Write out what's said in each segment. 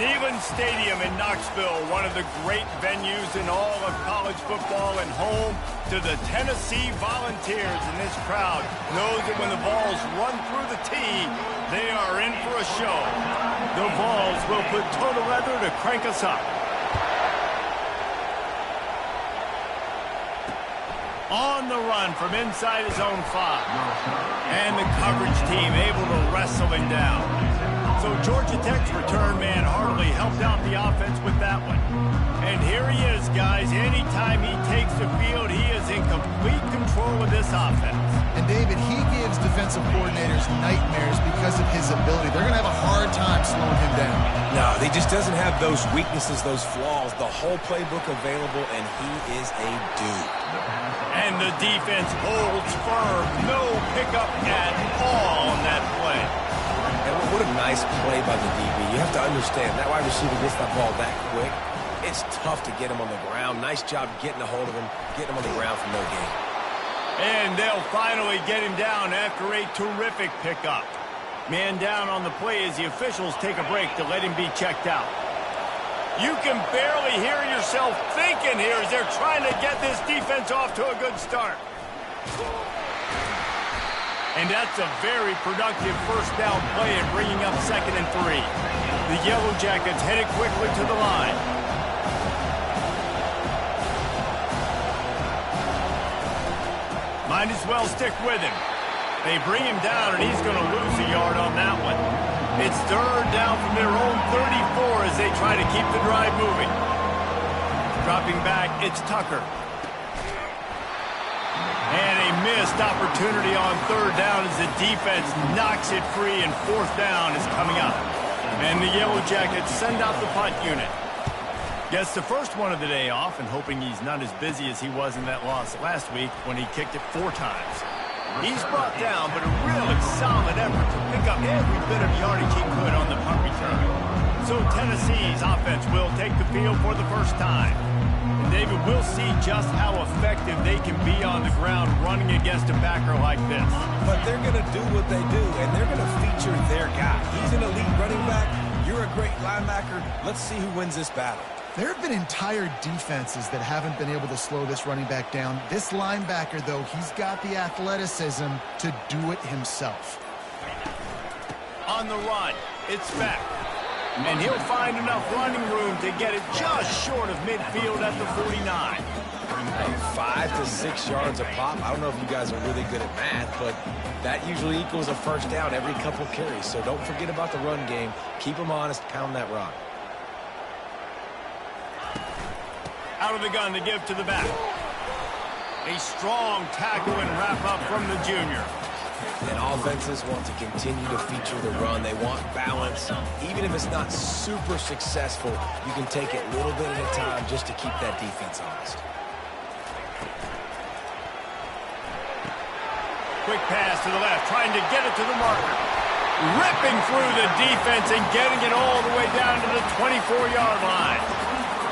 Neyland Stadium in Knoxville, one of the great venues in all of college football and home to the Tennessee Volunteers. And this crowd knows that when the Vols run through the tee, they are in for a show. The Vols will put toe to leather to crank us up. On the run from inside his own 5. And the coverage team able to wrestle him down. So Georgia Tech's return man hardly helped out the offense with that one. And here he is, guys. Anytime he takes the field, he is in complete control of this offense. And David, he gives defensive coordinators nightmares because of his ability. They're going to have a hard time slowing him down. No, he just doesn't have those weaknesses, those flaws, the whole playbook available, and he is a dude. And the defense holds firm. No pickup at all on that play. And what a nice play by the DB. You have to understand, that wide receiver gets that ball that quick. It's tough to get him on the ground. Nice job getting a hold of him, getting him on the ground for no gain. And they'll finally get him down after a terrific pickup. Man down on the play as the officials take a break to let him be checked out. You can barely hear yourself thinking here as they're trying to get this defense off to a good start. And that's a very productive first down play and bringing up 2nd and 3. The Yellow Jackets headed quickly to the line. Might as well stick with him. They bring him down, and he's going to lose a yard on that one. It's 3rd down from their own 34 as they try to keep the drive moving. Dropping back, it's Tucker. And a missed opportunity on 3rd down as the defense knocks it free, and 4th down is coming up. And the Yellow Jackets send out the punt unit. Gets the first one of the day off, and hoping he's not as busy as he was in that loss last week when he kicked it 4 times. He's brought down, but a really solid effort to pick up every bit of yardage he could on the punt return. So Tennessee's offense will take the field for the first time. And David, we'll see just how effective they can be on the ground running against a backer like this. But they're going to do what they do, and they're going to feature their guy. He's an elite running back. You're a great linebacker. Let's see who wins this battle. There have been entire defenses that haven't been able to slow this running back down. This linebacker, though, he's got the athleticism to do it himself. On the run, it's back. And he'll find enough running room to get it just short of midfield at the 49. 5 to 6 yards a pop. I don't know if you guys are really good at math, but that usually equals a first down every couple carries. So don't forget about the run game. Keep them honest, pound that rock. Out of the gun to give to the back. A strong tackle and wrap up from the junior. And offenses want to continue to feature the run. They want balance. Even if it's not super successful, you can take it little bit at a time just to keep that defense honest. Quick pass to the left, trying to get it to the marker. Ripping through the defense and getting it all the way down to the 24-yard line.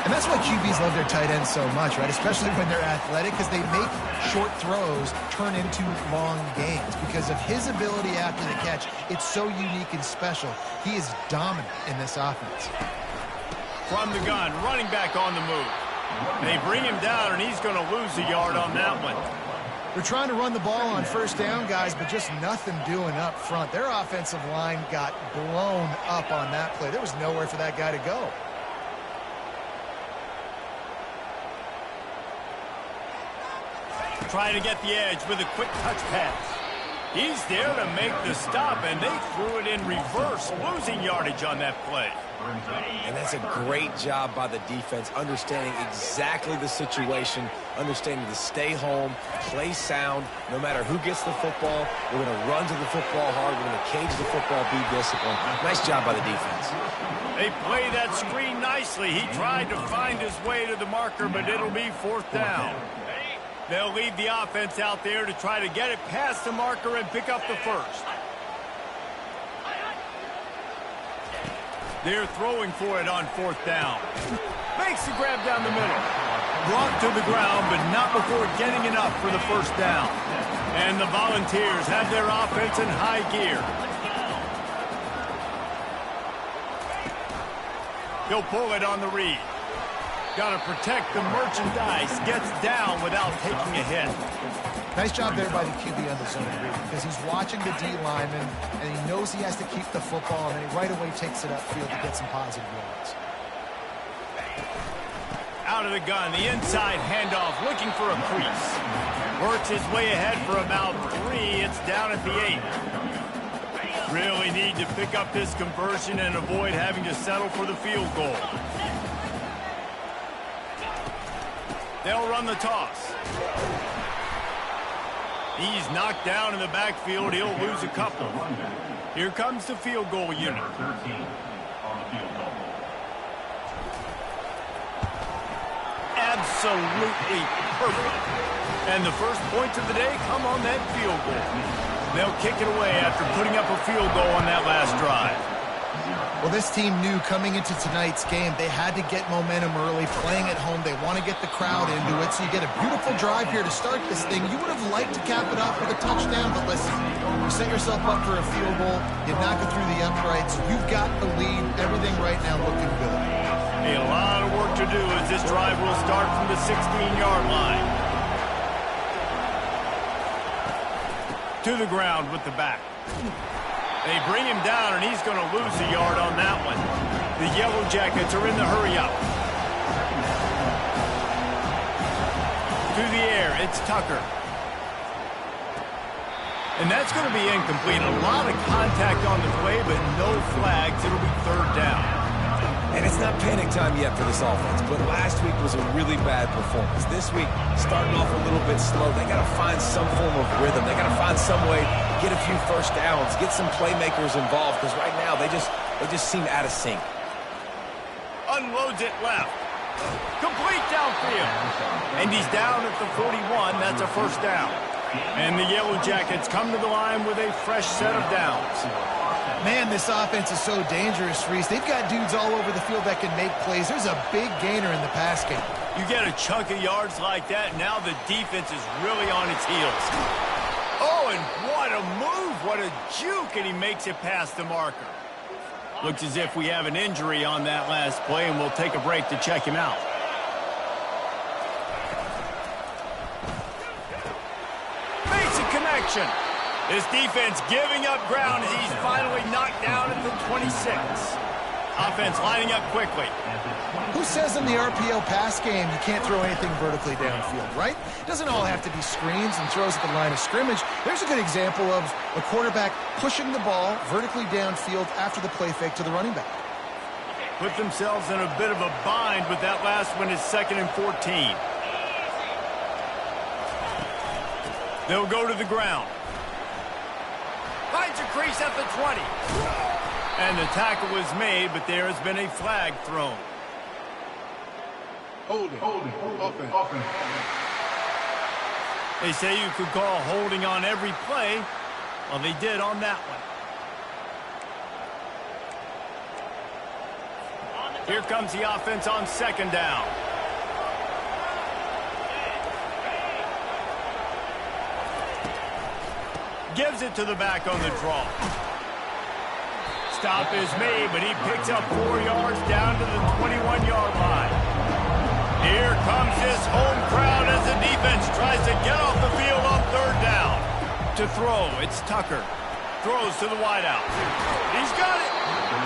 And that's why QBs love their tight ends so much, right? Especially when they're athletic, because they make short throws turn into long gains. Because of his ability after the catch, it's so unique and special. He is dominant in this offense. From the gun, running back on the move. They bring him down, and he's going to lose a yard on that one. They're trying to run the ball on first down, guys, but just nothing doing up front. Their offensive line got blown up on that play. There was nowhere for that guy to go. Trying to get the edge with a quick touch pass. He's there to make the stop, and they threw it in reverse, losing yardage on that play. And that's a great job by the defense, understanding exactly the situation, understanding to stay home, play sound. No matter who gets the football, we're going to run to the football hard. We're going to cage the football, be disciplined. Nice job by the defense. They play that screen nicely. He tried to find his way to the marker, but it'll be 4th down. They'll leave the offense out there to try to get it past the marker and pick up the first. They're throwing for it on 4th down. Makes the grab down the middle. Brought to the ground, but not before getting enough for the first down. And the Volunteers have their offense in high gear. He'll pull it on the read. Got to protect the merchandise. Gets down without taking a hit. Nice job there by the QB on the zone read because he's watching the D lineman and he knows he has to keep the football, and then he right away takes it upfield to get some positive yards. Out of the gun, the inside handoff, looking for a crease. Works his way ahead for about 3. It's down at the 8. Really need to pick up this conversion and avoid having to settle for the field goal. They'll run the toss. He's knocked down in the backfield. He'll lose a couple. Here comes the field goal unit. Absolutely perfect. And the first points of the day come on that field goal. They'll kick it away after putting up a field goal on that last drive. Well, this team knew coming into tonight's game they had to get momentum early, playing at home. They want to get the crowd into it, so you get a beautiful drive here to start this thing. You would have liked to cap it off with a touchdown, but listen, you set yourself up for a field goal, you knock it through the uprights, you've got the lead, everything right now looking good. A lot of work to do as this drive will start from the 16-yard line. To the ground with the back. They bring him down, and he's going to lose a yard on that one. The Yellow Jackets are in the hurry-up. To the air, it's Tucker. And that's going to be incomplete. A lot of contact on the play, but no flags. It'll be third down. And it's not panic time yet for this offense, but last week was a really bad performance. This week, starting off a little bit slow, they got to find some form of rhythm. They got to find some way to get a few first downs, get some playmakers involved, because right now they just seem out of sync. Unloads it left. Complete downfield. And he's down at the 41. That's a first down. And the Yellow Jackets come to the line with a fresh set of downs. Man, this offense is so dangerous, Reese. They've got dudes all over the field that can make plays. There's a big gainer in the pass game. You get a chunk of yards like that, now the defense is really on its heels. Oh, and what a move, what a juke, and he makes it past the marker. Looks as if we have an injury on that last play, and we'll take a break to check him out. Makes a connection. This defense giving up ground as he's finally knocked down at the 26. Offense lining up quickly. Who says in the RPO pass game you can't throw anything vertically downfield, right? It doesn't all have to be screens and throws at the line of scrimmage. There's a good example of a quarterback pushing the ball vertically downfield after the play fake to the running back. Put themselves in a bit of a bind with that last one is 2nd and 14. They'll go to the ground. Finds a crease at the 20. And the tackle was made, but there has been a flag thrown. Holding, offense. They say you could call holding on every play. Well, they did on that one. Here comes the offense on 2nd down. Gives it to the back on the draw. Stop is made, but he picks up 4 yards down to the 21-yard line. Here comes his home crowd as the defense tries to get off the field on 3rd down. To throw, it's Tucker. Throws to the wideout. He's got it.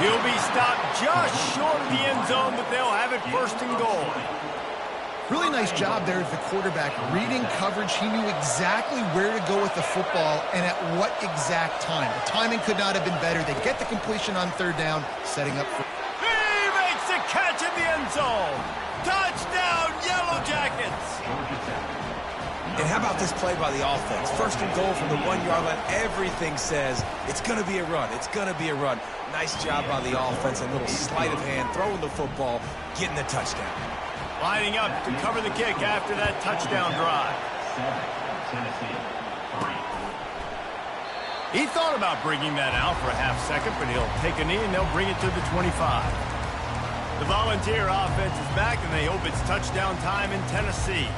He'll be stopped just short of the end zone, but they'll have it 1st and goal. Really nice job there at the quarterback. Reading coverage, he knew exactly where to go with the football and at what exact time. The timing could not have been better. They get the completion on 3rd down, setting up for... He makes the catch in the end zone. Touchdown, Yellow Jackets. And how about this play by the offense? 1st and goal from the 1-yard line. Everything says it's going to be a run. It's going to be a run. Nice job by the offense. A little sleight of hand, throwing the football, getting the touchdown. Lining up to cover the kick after that touchdown drive. He thought about bringing that out for a half second, but he'll take a knee and they'll bring it to the 25. The Volunteer offense is back, and they hope it's touchdown time in Tennessee.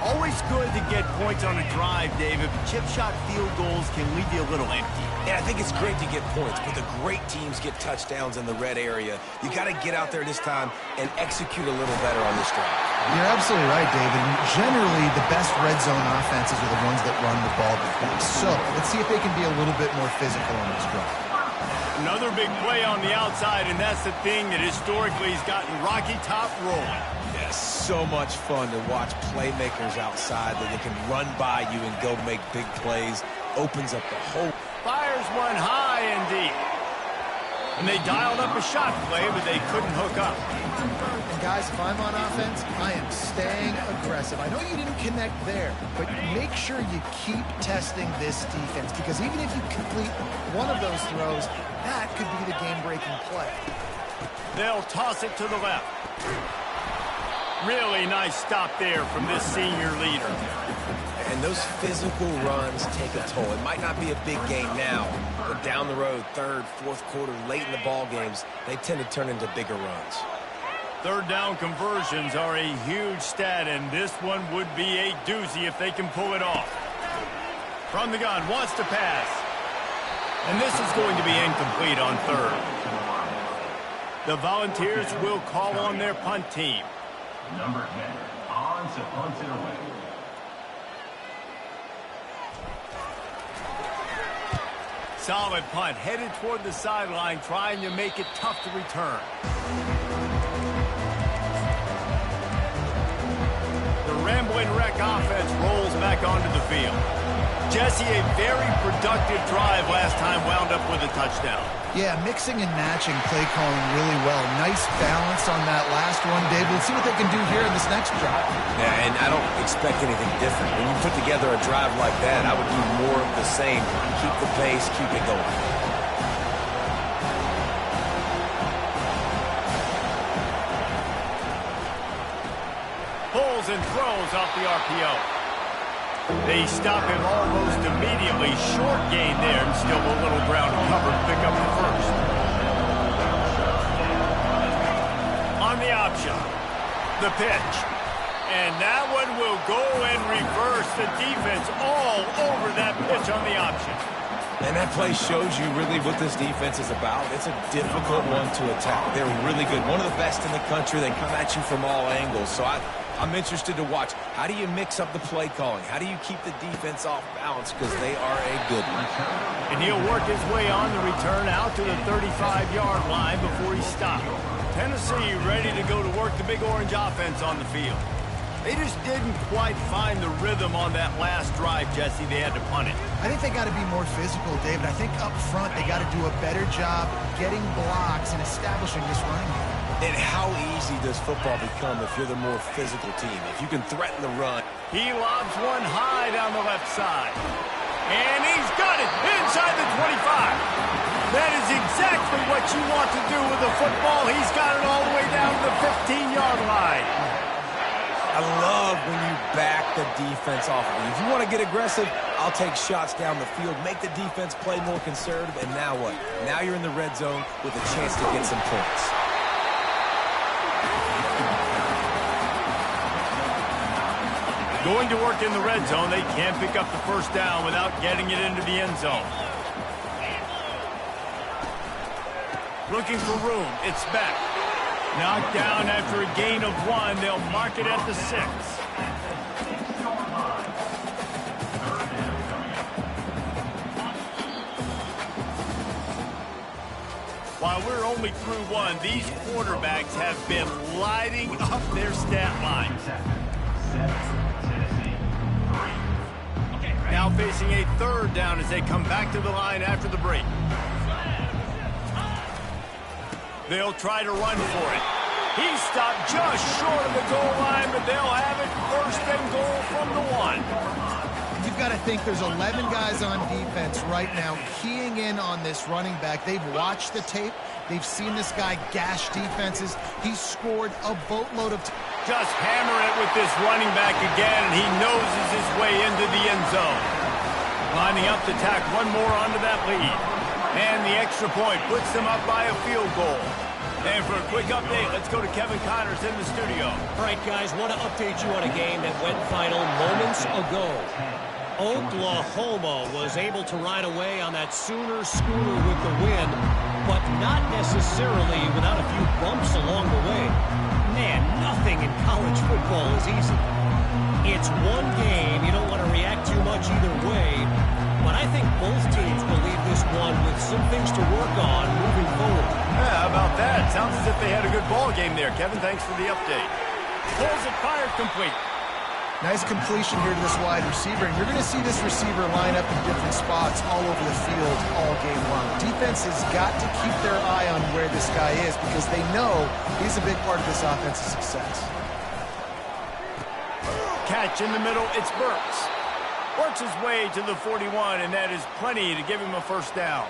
Always good to get points on a drive, David, but chip shot field goals can leave you a little empty. Yeah, I think it's great to get points, but the great teams get touchdowns in the red area. You got to get out there this time and execute a little better on this drive. You're absolutely right, David. Generally, the best red zone offenses are the ones that run the ball best. So let's see if they can be a little bit more physical on this drive. Another big play on the outside, and that's the thing that historically has gotten Rocky Top rolling. Yeah, so much fun to watch playmakers outside that they can run by you and go make big plays. Opens up the whole... Fires one high and deep. And they dialed up a shot play, but they couldn't hook up. And guys, if I'm on offense, I am staying aggressive. I know you didn't connect there, but make sure you keep testing this defense, because even if you complete one of those throws, that could be the game-breaking play. They'll toss it to the left. Really nice stop there from this senior leader. And those physical runs take a toll. It might not be a big game now, but down the road, third, fourth quarter, late in the ball games, they tend to turn into bigger runs. Third down conversions are a huge stat, and this one would be a doozy if they can pull it off. From the gun, wants to pass. And this is going to be incomplete on third. The Volunteers will call on their punt team. Number 10, on to punt it away. Solid punt, headed toward the sideline, trying to make it tough to return. The Ramblin' Wreck offense rolls back onto the field. Jesse, a very productive drive last time wound up with a touchdown. Yeah, mixing and matching play calling really well. Nice balance on that last one, Dave. Let's see what they can do here in this next drive. Yeah, and I don't expect anything different. When you put together a drive like that, I would do more of the same. Keep the pace, keep it going. Pulls and throws off the RPO. They stop him almost immediately. Short gain there, and still a little ground cover to pick up the first. On the option, the pitch. And that one will go and reverse. The defense all over that pitch on the option. And that play shows you really what this defense is about. It's a difficult one to attack. They're really good. One of the best in the country. They come at you from all angles. So I'm interested to watch. How do you mix up the play calling? How do you keep the defense off balance? Because they are a good one. And he'll work his way on the return out to the 35-yard line before he stopped. Tennessee ready to go to work the Big Orange offense on the field. They just didn't quite find the rhythm on that last drive, Jesse. They had to punt it. I think they got to be more physical, David. I think up front they got to do a better job getting blocks and establishing this running game. And how easy does football become if you're the more physical team? If you can threaten the run. He lobs one high down the left side. And he's got it inside the 25. That is exactly what you want to do with the football. He's got it all the way down to the 15-yard line. I love when you back the defense off. If you want to get aggressive, I'll take shots down the field, make the defense play more conservative, and now what? Now you're in the red zone with a chance to get some points. Going to work in the red zone, they can't pick up the first down without getting it into the end zone. Looking for room, it's back. Knocked down after a gain of 1. They'll mark it at the 6. While we're only through 1, these quarterbacks have been lighting up their stat lines. Now facing a third down as they come back to the line after the break. They'll try to run for it. He stopped just short of the goal line, but they'll have it first and goal from the 1. You've got to think there's 11 guys on defense right now keying in on this running back. They've watched the tape. They've seen this guy gash defenses. He's scored a boatload of Just hammer it with this running back again, and he noses his way into the end zone. Lining up to tack one more onto that lead. And the extra point puts them up by a field goal. And for a quick update, let's go to Kevin Connors in the studio. All right, guys, want to update you on a game that went final moments ago. Oklahoma was able to ride away on that Sooner schooner with the win, but not necessarily without a few bumps along the way. Man, nothing in college football is easy. It's one game. You don't want to react too much either way, but I think both teams will leave this one with some things to work on moving forward. Yeah, how about that? Sounds as if they had a good ball game there. Kevin, thanks for the update. Pulls it, fired, complete. Nice completion here to this wide receiver, and you're going to see this receiver line up in different spots all over the field all game long. Defense has got to keep their eye on where this guy is because they know he's a big part of this offense's success. Catch in the middle, it's Burks. Works his way to the 41, and that is plenty to give him a first down.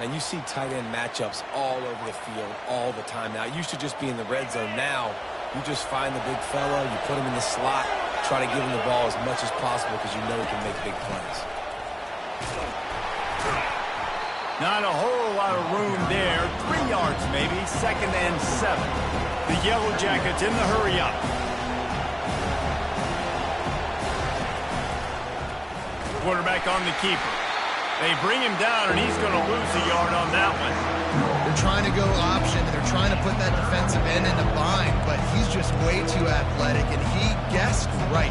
And you see tight end matchups all over the field all the time now. It used to just be in the red zone. Now you just find the big fella, you put him in the slot, try to give him the ball as much as possible because you know he can make big plays. Not a whole lot of room there. 3 yards maybe, 2nd and 7. The Yellow Jackets in the hurry up. Quarterback on the keeper. They bring him down, and he's going to lose a yard on that one. They're trying to go option, and they're trying to put that defensive end in a bind, but he's just way too athletic, and he guessed right.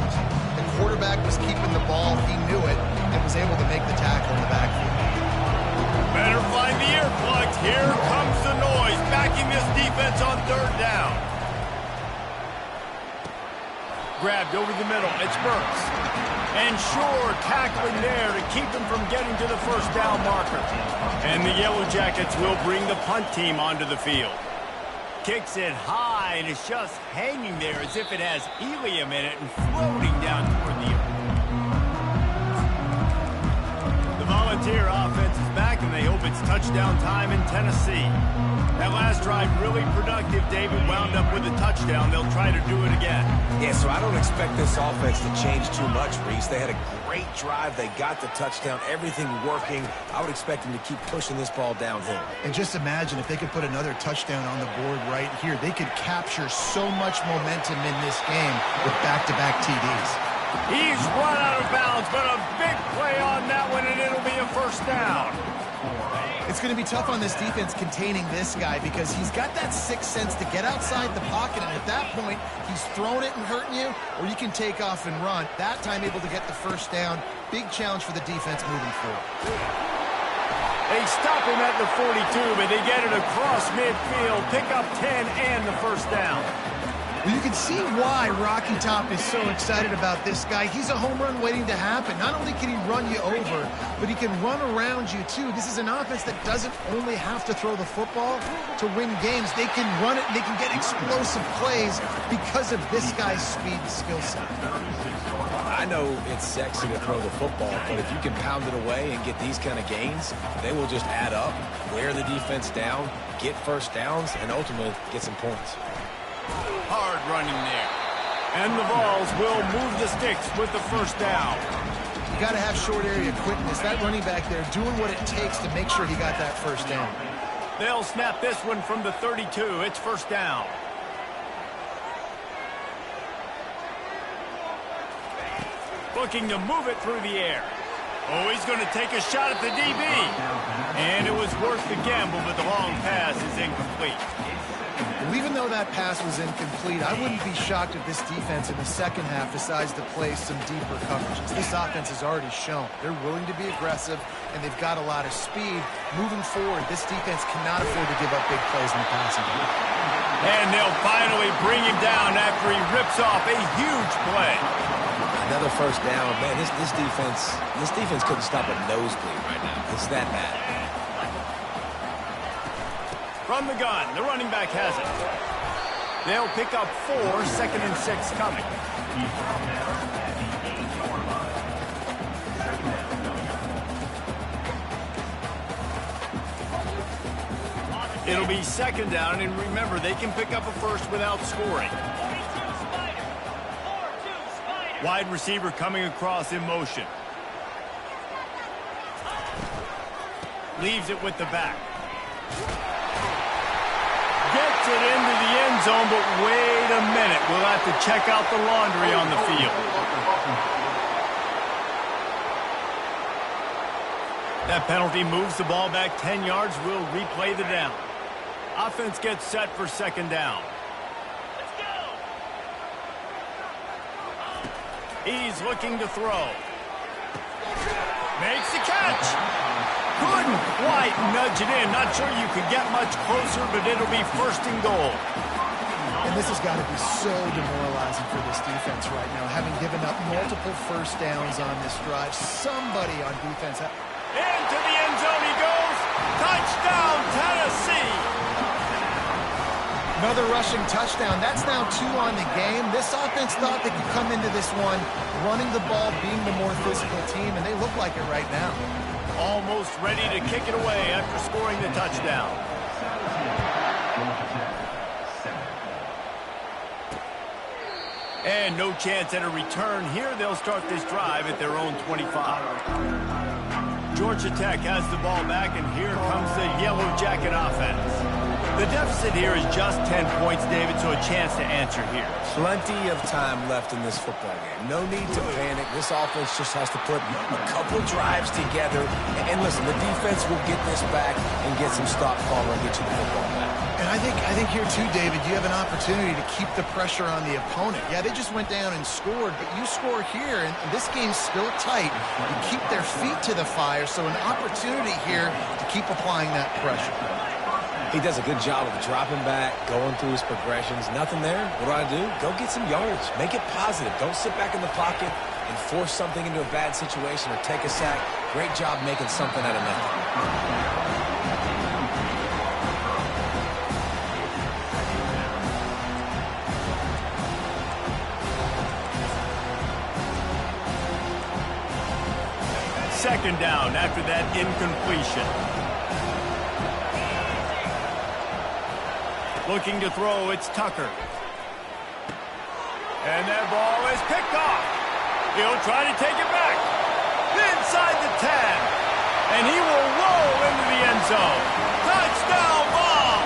The quarterback was keeping the ball. He knew it and was able to make the tackle in the backfield. Better find the earplugs. Here comes the noise, backing this defense on 3rd down. Grabbed over the middle. It's Burks. And sure, tackling there to keep him from getting to the first down marker. And the Yellow Jackets will bring the punt team onto the field. Kicks it high, and it's just hanging there as if it has helium in it and floating down toward the earth. The Volunteer offense is back, and they hope it's touchdown time in Tennessee. That last drive really productive. David wound up with a touchdown. They'll try to do it again. Yeah, so I don't expect this offense to change too much, Reese. They had a great drive. They got the touchdown. Everything working. I would expect them to keep pushing this ball downhill. And just imagine if they could put another touchdown on the board right here. They could capture so much momentum in this game with back-to-back TDs. He's run out of bounds, but a big play on that one, and it'll be a first down. It's going to be tough on this defense containing this guy because he's got that sixth sense to get outside the pocket, and at that point, he's throwing it and hurting you, or you can take off and run. That time able to get the first down. Big challenge for the defense moving forward. They stop him at the 42, but they get it across midfield, pick up 10 and the first down. Well, you can see why Rocky Top is so excited about this guy. He's a home run waiting to happen. Not only can he run you over, but he can run around you, too. This is an offense that doesn't only have to throw the football to win games. They can run it, and they can get explosive plays because of this guy's speed and skill set. I know it's sexy to throw the football, but if you can pound it away and get these kind of gains, they will just add up, wear the defense down, get first downs, and ultimately get some points. Hard running there. And the Vols will move the sticks with the first down. You got to have short area quickness. That running back there doing what it takes to make sure he got that first down. They'll snap this one from the 32. It's first down. Looking to move it through the air. Oh, he's going to take a shot at the DB. And it was worth the gamble, but the long pass is incomplete. Well, even though that pass was incomplete, I wouldn't be shocked if this defense in the second half decides to play some deeper coverages. This offense has already shown they're willing to be aggressive, and they've got a lot of speed. Moving forward, this defense cannot afford to give up big plays in the passing game. And they'll finally bring him down after he rips off a huge play. Another first down. Man, this defense couldn't stop a nosebleed right now. It's that bad. From the gun, the running back has it. They'll pick up 4, 2nd and 6 coming. It'll be 2nd down, and remember, they can pick up a first without scoring. Wide receiver coming across in motion. Leaves it with the back. gets it into the end zone, but wait a minute. We'll have to check out the laundry on the field. That penalty moves the ball back 10 yards. We'll replay the down. Offense gets set for second down. Let's go. He's looking to throw. Makes the catch. Couldn't quite nudge it in. Not sure you could get much closer, but it'll be first and goal. And this has got to be so demoralizing for this defense right now, having given up multiple first downs on this drive. Somebody on defense. Into the end zone he goes. Touchdown, Tennessee. Another rushing touchdown. That's now 2 on the game. This offense thought they could come into this one running the ball, being the more physical team, and they look like it right now. Almost ready to kick it away after scoring the touchdown. And no chance at a return here. They'll start this drive at their own 25. Georgia Tech has the ball back, and here comes the Yellow Jacket offense. The deficit here is just 10 points, David, so a chance to answer here. Plenty of time left in this football game. No need to panic. This offense just has to put a couple drives together. And listen, the defense will get this back and get some stop calling and get you the football back. And I think here too, David, you have an opportunity to keep the pressure on the opponent. Yeah, they just went down and scored, but you score here, and this game's still tight. You keep their feet to the fire, so an opportunity here to keep applying that pressure. He does a good job of dropping back, going through his progressions. Nothing there. What do? Go get some yards. Make it positive. Don't sit back in the pocket and force something into a bad situation or take a sack. Great job making something out of nothing. Second down after that incompletion. Looking to throw, it's Tucker. And that ball is picked off. He'll try to take it back. Inside the 10. And he will roll into the end zone. Touchdown ball!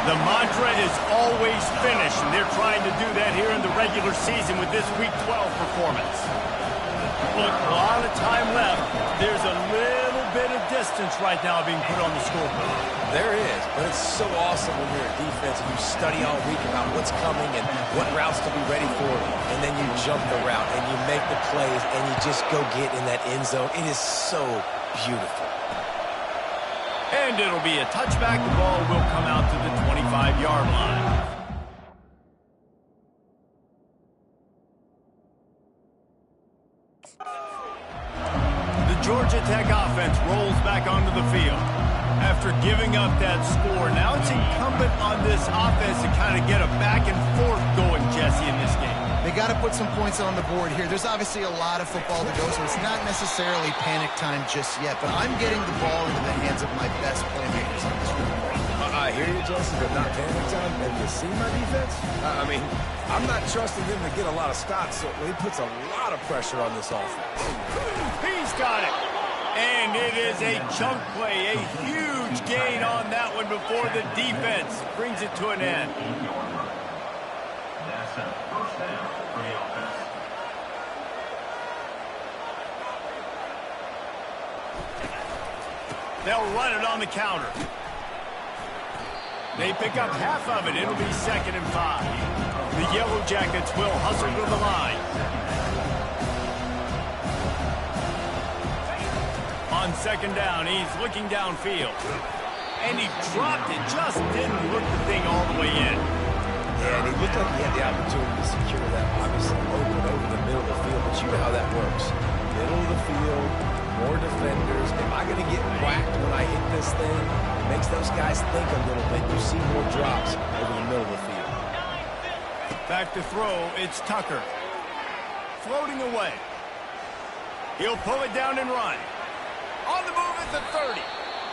The mantra is always finish, and they're trying to do that here in the regular season with this Week 12 performance. Look, a lot of time left. There's a little bit of distance right now being put on the scoreboard. There is, but it's so awesome when you're a defense and you study all week about what's coming and what routes to be ready for, and then you jump the route and you make the plays and you just go get in that end zone. It is so beautiful. And it'll be a touchback. The ball will come out to the 25-yard line. Georgia Tech offense rolls back onto the field. After giving up that score, now it's incumbent on this offense to kind of get a back and forth going, Jesse, in this game. They got to put some points on the board here. There's obviously a lot of football to go, so it's not necessarily panic time just yet, but I'm getting the ball into the hands of my best playmakers on this field. I hear you, Jesse, but not panic time. Have you seen my defense? I mean, I'm not trusting them to get a lot of stops, so he puts a lot of pressure on this offense. He's got it. And it is a chunk play, a huge gain on that one before the defense brings it to an end. That's a first down for the offense. They'll run it on the counter. They pick up half of it. It'll be 2nd and 5. The Yellow Jackets will hustle to the line. On 2nd down, he's looking downfield. And he dropped it, just didn't look the thing all the way in. Yeah, and it looked like he had the opportunity to secure that. Obviously, open over the middle of the field, but you know how that works. Middle of the field, more defenders. Am I going to get whacked when I hit this thing? Makes those guys think a little bit. You see more drops over the middle of the field. Back to throw, it's Tucker. Floating away. He'll pull it down and run. On the move at the 30.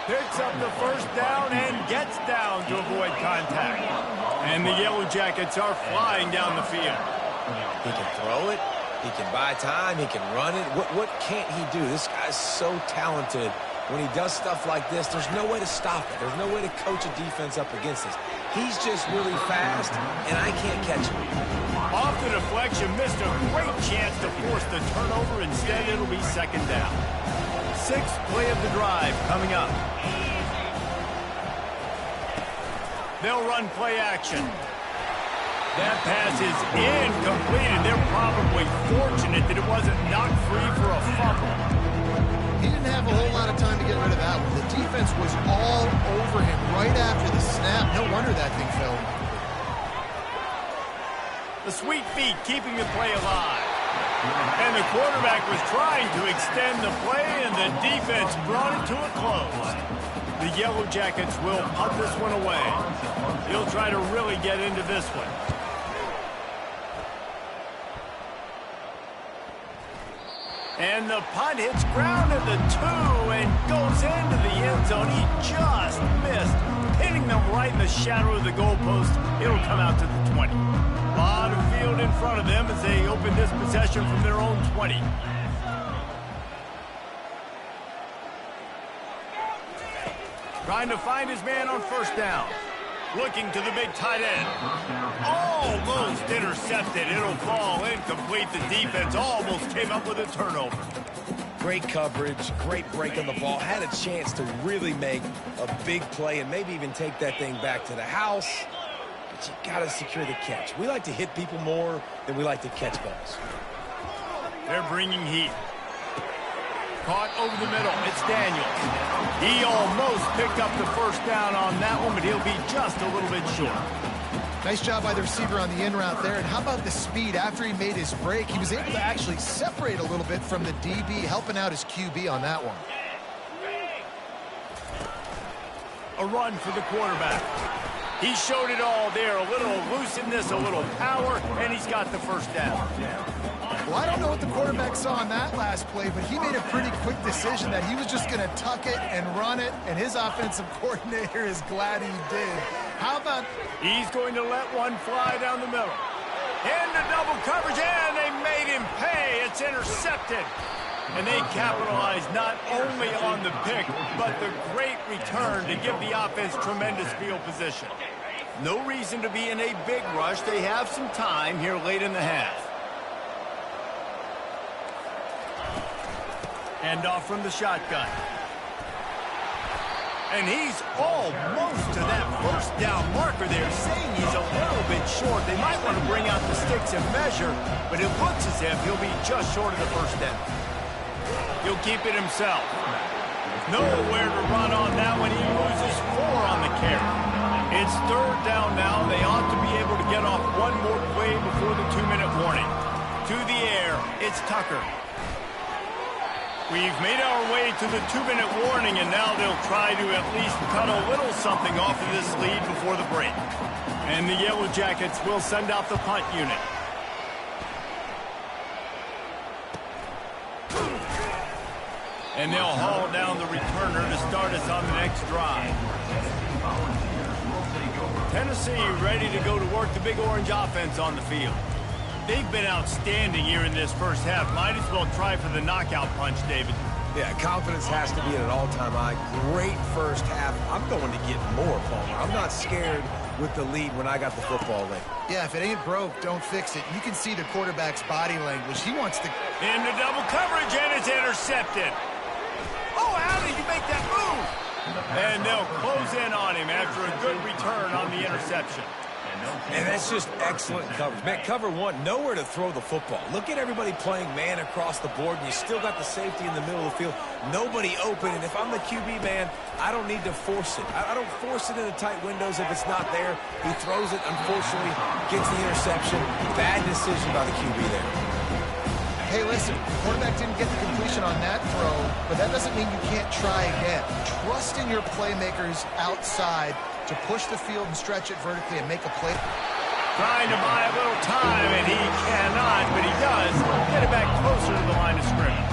Picks up the first down and gets down to avoid contact. And the Yellow Jackets are flying down the field. He can throw it. He can buy time. He can run it. What can't he do? This guy's so talented when he does stuff like this, there's no way to stop it. There's no way to coach a defense up against this. He's just really fast, and I can't catch him. Off the deflection, missed a great chance to force the turnover. Instead, it'll be second down. Sixth play of the drive coming up. They'll run play action. That pass is incomplete, and they're probably fortunate that it wasn't knocked free for a fumble. He didn't have a whole lot of time to get rid of that one. The defense was all over him right after the snap. No wonder that thing fell. The sweet feet keeping the play alive. And the quarterback was trying to extend the play, and the defense brought it to a close. The Yellow Jackets will punt this one away. He'll try to really get into this one. And the punt hits ground at the 2 and goes into the end zone. He just missed, hitting them right in the shadow of the goalpost. It'll come out to the 20. A lot of field in front of them as they open this possession from their own 20. Trying to find his man on first down. Looking to the big tight end. Almost intercepted. It'll fall incomplete. The defense almost came up with a turnover. Great coverage, great break on the ball. Had a chance to really make a big play and maybe even take that thing back to the house. But you got to secure the catch. We like to hit people more than we like to catch balls. They're bringing heat. Caught over the middle. It's Daniels. He almost picked up the first down on that one, but he'll be just a little bit short. Nice job by the receiver on the in route there. And how about the speed? After he made his break, he was able to actually separate a little bit from the DB, helping out his QB on that one. A run for the quarterback. He showed it all there. A little elusiveness, a little power, and he's got the first down. Well, I don't know what the quarterback saw on that last play, but he made a pretty quick decision that he was just going to tuck it and run it, and his offensive coordinator is glad he did. How about... He's going to let one fly down the middle. Into double coverage, and they made him pay. It's intercepted. And they capitalized not only on the pick, but the great return to give the offense tremendous field position. No reason to be in a big rush. They have some time here late in the half. Hand off from the shotgun. And he's almost to that first down marker there, saying he's a little bit short. They might want to bring out the sticks and measure, but it looks as if he'll be just short of the first down. He'll keep it himself. Nowhere to run on that one. He loses 4 on the carry. It's third down now. They ought to be able to get off one more play before the 2-minute warning. To the air, it's Tucker. We've made our way to the 2-minute warning, and now they'll try to at least cut a little something off of this lead before the break. And the Yellow Jackets will send out the punt unit. And they'll haul down the returner to start us on the next drive. Tennessee ready to go to work the Big Orange offense on the field. They've been outstanding here in this first half. Might as well try for the knockout punch, David. Yeah, confidence has to be at an all-time high. Great first half. I'm going to get more, Palmer. I'm not scared with the lead when I got the football late. Yeah, if it ain't broke, don't fix it. You can see the quarterback's body language. He wants to... Into double coverage, and it's intercepted. Oh, how did you make that move? And they'll close in on him after a good return on the interception. And that's just excellent coverage. Man, cover one, nowhere to throw the football. Look at everybody playing man across the board, and you still got the safety in the middle of the field. Nobody open, and if I'm the QB, man, I don't need to force it. I don't force it into tight windows if it's not there. He throws it, unfortunately, gets the interception. Bad decision by the QB there. Hey, listen, the quarterback didn't get the completion on that throw, but that doesn't mean you can't try again. Trust in your playmakers outside to push the field and stretch it vertically and make a play. Trying to buy a little time, and he cannot, but he does get it back closer to the line of scrimmage.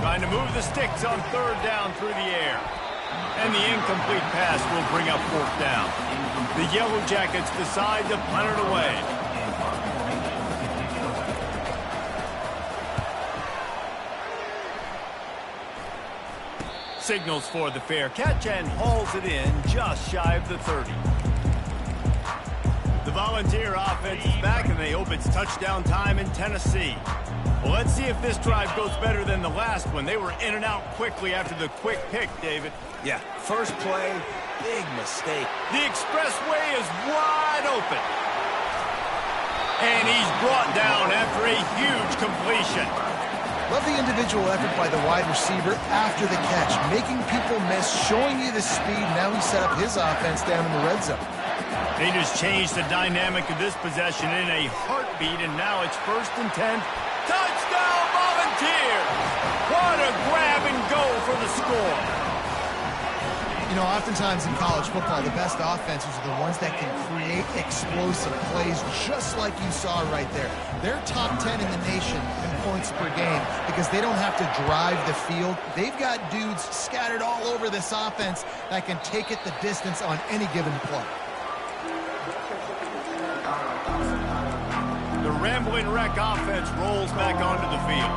Trying to move the sticks on third down through the air. And the incomplete pass will bring up fourth down. The Yellow Jackets decide to punt it away. Signals for the fair catch and hauls it in just shy of the 30. The Volunteer offense is back, and they hope it's touchdown time in Tennessee. Well, let's see if this drive goes better than the last one. They were in and out quickly after the quick pick, David. Yeah, first play, big mistake. The expressway is wide open. And he's brought down after a huge completion. Love the individual effort by the wide receiver after the catch, making people miss, showing you the speed. Now he set up his offense down in the red zone. They just changed the dynamic of this possession in a heartbeat, and now it's 1st and 10. Touchdown, Volunteers! What a grab and go for the score. You know, oftentimes in college football, the best offenses are the ones that can create explosive plays, just like you saw right there. They're top 10 in the nation in points per game because they don't have to drive the field. They've got dudes scattered all over this offense that can take it the distance on any given play. The Rambling Wreck offense rolls back onto the field.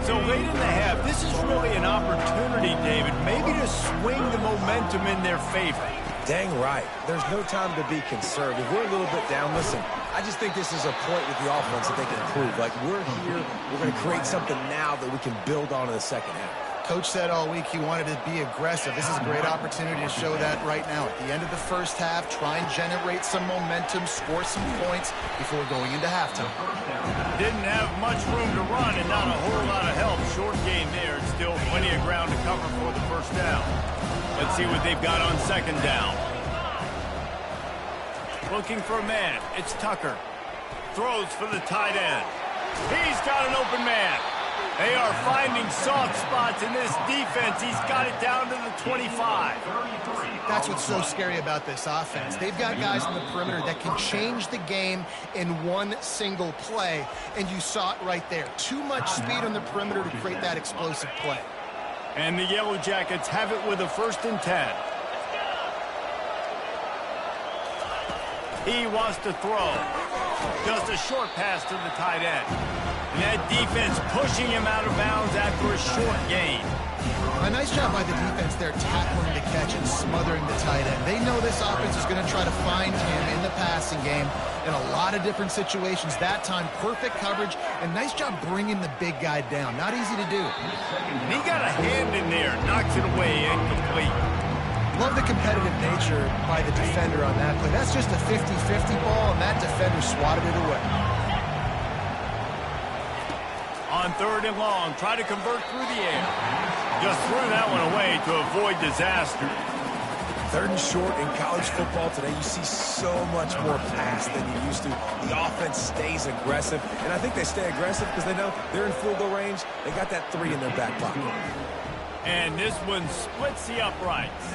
So late in the half, this is really an opportunity, David, maybe to swing the momentum in their favor. Dang right. There's no time to be conservative. We're a little bit down. Listen, I just think this is a point with the offense that they can improve. Like, we're here, we're going to create something now that we can build on in the second half. Coach said all week he wanted to be aggressive. This is a great opportunity to show that right now. At the end of the first half, try and generate some momentum, score some points before going into halftime. Didn't have much room to run and not a whole lot of help. Short gain there. It's still plenty of ground to cover for the first down. Let's see what they've got on second down. Looking for a man. It's Tucker. Throws for the tight end. He's got an open man. They are finding soft spots in this defense. He's got it down to the 25. That's what's so scary about this offense. They've got guys in the perimeter that can change the game in one single play, and you saw it right there. Too much speed on the perimeter to create that explosive play. And the Yellow Jackets have it with a 1st and 10. He wants to throw. Just a short pass to the tight end. And that defense pushing him out of bounds after a short gain. A nice job by the defense there, tackling the catch and smothering the tight end. They know this offense is going to try to find him in the passing game in a lot of different situations. That time, perfect coverage, and nice job bringing the big guy down. Not easy to do. And he got a hand in there, knocks it away, incomplete. Love the competitive nature by the defender on that play. That's just a 50-50 ball, and that defender swatted it away. On 3rd and long, try to convert through the air. Just threw that one away to avoid disaster. 3rd and short in college football today, you see so much more pass than you used to. The offense stays aggressive, and I think they stay aggressive because they know they're in field goal range. They got that 3 in their back pocket. And this one splits the uprights.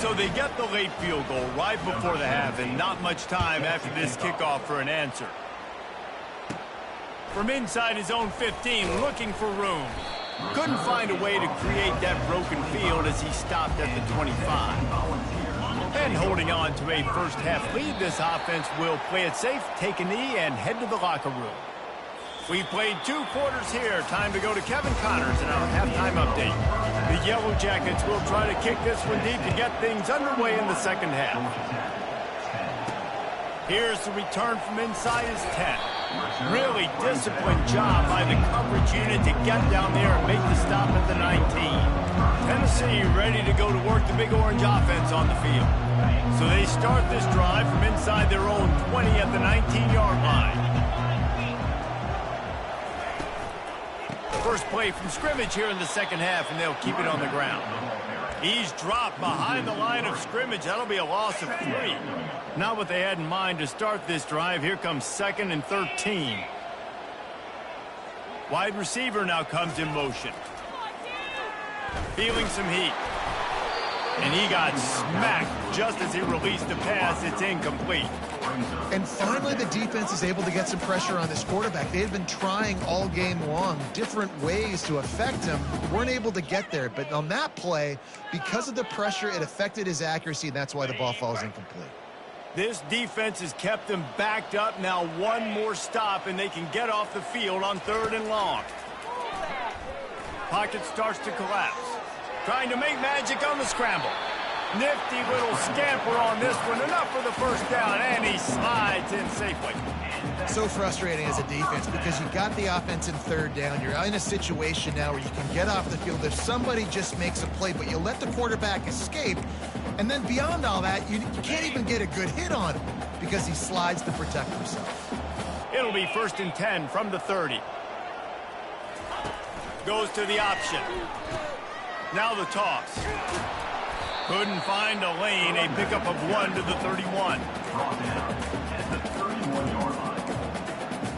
So they get the late field goal right before the half, and not much time after this kickoff for an answer. From inside his own 15, looking for room. Couldn't find a way to create that broken field as he stopped at the 25. And holding on to a first half lead, this offense will play it safe, take a knee, and head to the locker room. We played 2 quarters here. Time to go to Kevin Connors in our halftime update. The Yellow Jackets will try to kick this one deep to get things underway in the second half. Here's the return from inside his 10. Really disciplined job by the coverage unit to get down there and make the stop at the 19. Tennessee ready to go to work the Big Orange offense on the field. So they start this drive from inside their own 20 at the 19-yard line. First play from scrimmage here in the second half, and they'll keep it on the ground. He's dropped behind the line of scrimmage. That'll be a loss of 3. Not what they had in mind to start this drive. Here comes 2nd and 13. Wide receiver now comes in motion. Feeling some heat. And he got smacked just as he released the pass. It's incomplete. And finally, the defense is able to get some pressure on this quarterback. They had been trying all game long different ways to affect him. Weren't able to get there. But on that play, because of the pressure, it affected his accuracy, and that's why the ball falls incomplete. This defense has kept them backed up. Now one more stop, and they can get off the field on 3rd and long. Pocket starts to collapse. Trying to make magic on the scramble. Nifty little scamper on this one. Enough for the first down, and he slides in safely. So frustrating as a defense because you got the offense in 3rd down. You're in a situation now where you can get off the field if somebody just makes a play, but you let the quarterback escape. And then beyond all that, you can't even get a good hit on him because he slides to protect himself. It'll be 1st and 10 from the 30. Goes to the option. Now the toss. Couldn't find a lane. A pickup of 1 to the 31. Brought down at the 31-yard line.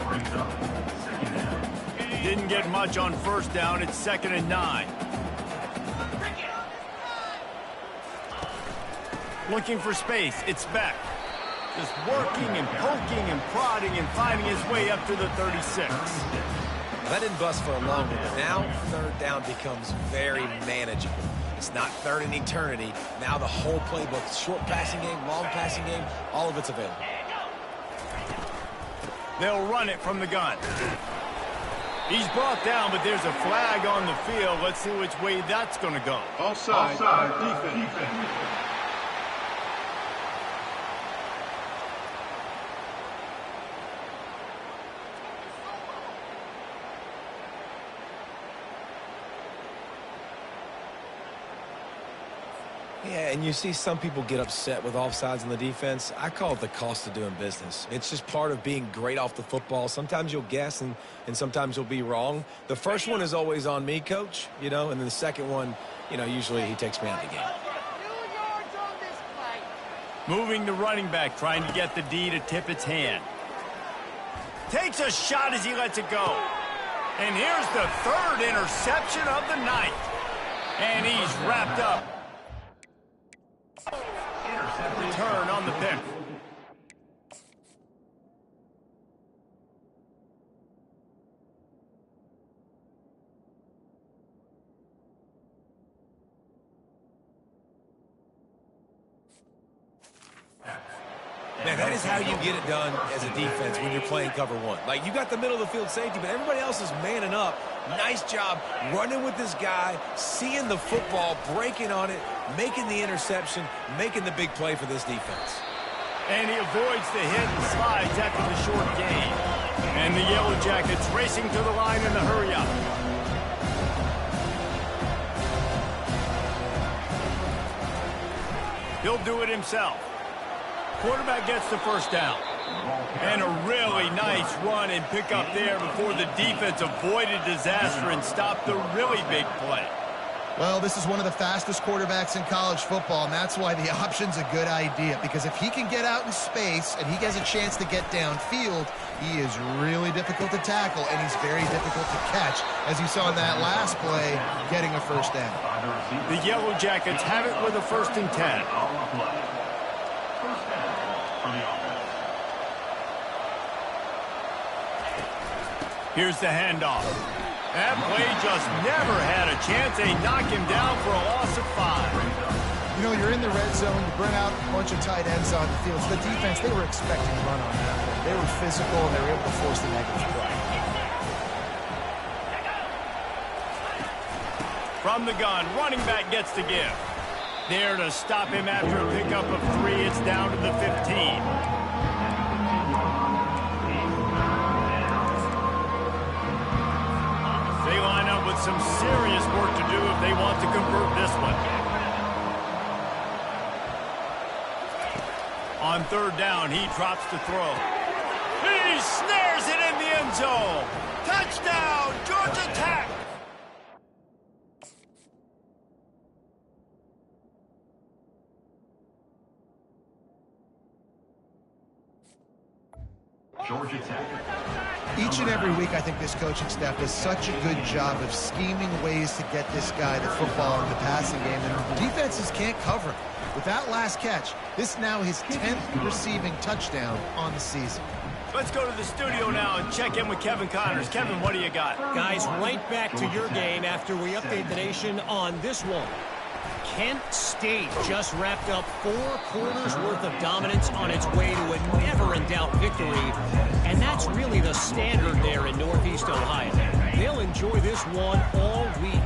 Brings up 2nd down. Didn't get much on 1st down. It's 2nd and 9. Looking for space. It's Beck. Just working and poking and prodding and finding his way up to the 36. That didn't bust for a long one. Now 3rd down becomes very manageable. It's not 3rd in eternity. Now the whole playbook, short passing game, long passing game, all of it's available. They'll run it from the gun. He's brought down, but there's a flag on the field. Let's see which way that's going to go. Offside. Defense. Yeah, and you see some people get upset with offsides in the defense. I call it the cost of doing business. It's just part of being great off the football. Sometimes you'll guess and sometimes you'll be wrong. The first one is always on me, Coach, and then the second one, usually he takes me out of the game. Moving the running back, trying to get the D to tip its hand. Takes a shot as he lets it go. And here's the 3rd interception of the night. And he's wrapped up. Return on the pick. Man, that is how you get it done as a defense when you're playing cover 1. Like, you got the middle of the field safety, but everybody else is manning up. Nice job running with this guy, seeing the football, breaking on it, making the interception, making the big play for this defense. And he avoids the hit and slides after the short gain. And the Yellow Jackets racing to the line in the hurry-up. He'll do it himself. Quarterback gets the 1st down. And a really nice run and pick up there before the defense avoided disaster and stopped the really big play. Well, this is one of the fastest quarterbacks in college football, and that's why the option's a good idea. Because if he can get out in space and he has a chance to get downfield, he is really difficult to tackle, and he's very difficult to catch. As you saw in that last play, getting a 1st down. The Yellow Jackets have it with a 1st and 10. Here's the handoff. That play just never had a chance. They knock him down for a loss of 5. You're in the red zone. You bring out a bunch of tight ends on the field. So the defense, they were expecting a run on that one. They were physical, and they were able to force the negative play. From the gun, running back gets to give. There to stop him after a pickup of 3. It's down to the 15. They line up with some serious work to do if they want to convert this one. On 3rd down, he drops to throw. He snares it in the end zone. Touchdown, Georgia Tech. Georgia Tech. Each and every week, I think this coaching staff does such a good job of scheming ways to get this guy the football in the passing game, and defenses can't cover him. With that last catch, this now his 10th receiving touchdown on the season. Let's go to the studio now and check in with Kevin Connors. Kevin, what do you got? Guys, right back to your game after we update the nation on this one. Kent State just wrapped up 4 quarters worth of dominance on its way to a never-in-doubt victory, and that's really the standard there in Northeast Ohio. They'll enjoy this one all week.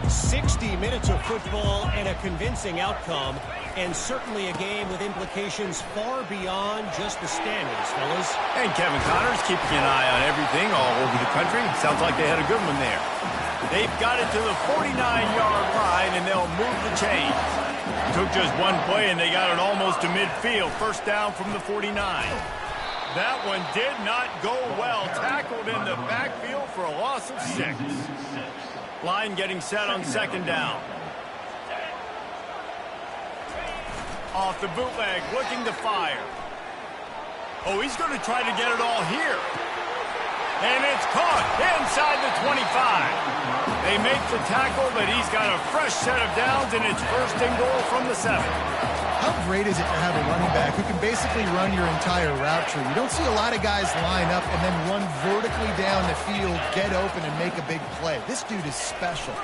60 minutes of football and a convincing outcome, and certainly a game with implications far beyond just the standings, fellas. And Kevin Connors keeping an eye on everything all over the country. Sounds like they had a good one there. They've got it to the 49-yard line, and they'll move the chains. Took just one play, and they got it almost to midfield. First down from the 49. That one did not go well. Tackled in the backfield for a loss of 6. Line getting set on second down. Off the bootleg, looking to fire. Oh, he's going to try to get it all here. And it's caught inside the 25. They make the tackle, but he's got a fresh set of downs, and it's first and goal from the 7. How great is it to have a running back who can basically run your entire route tree? You don't see a lot of guys line up and then run vertically down the field, get open, and make a big play. This dude is special.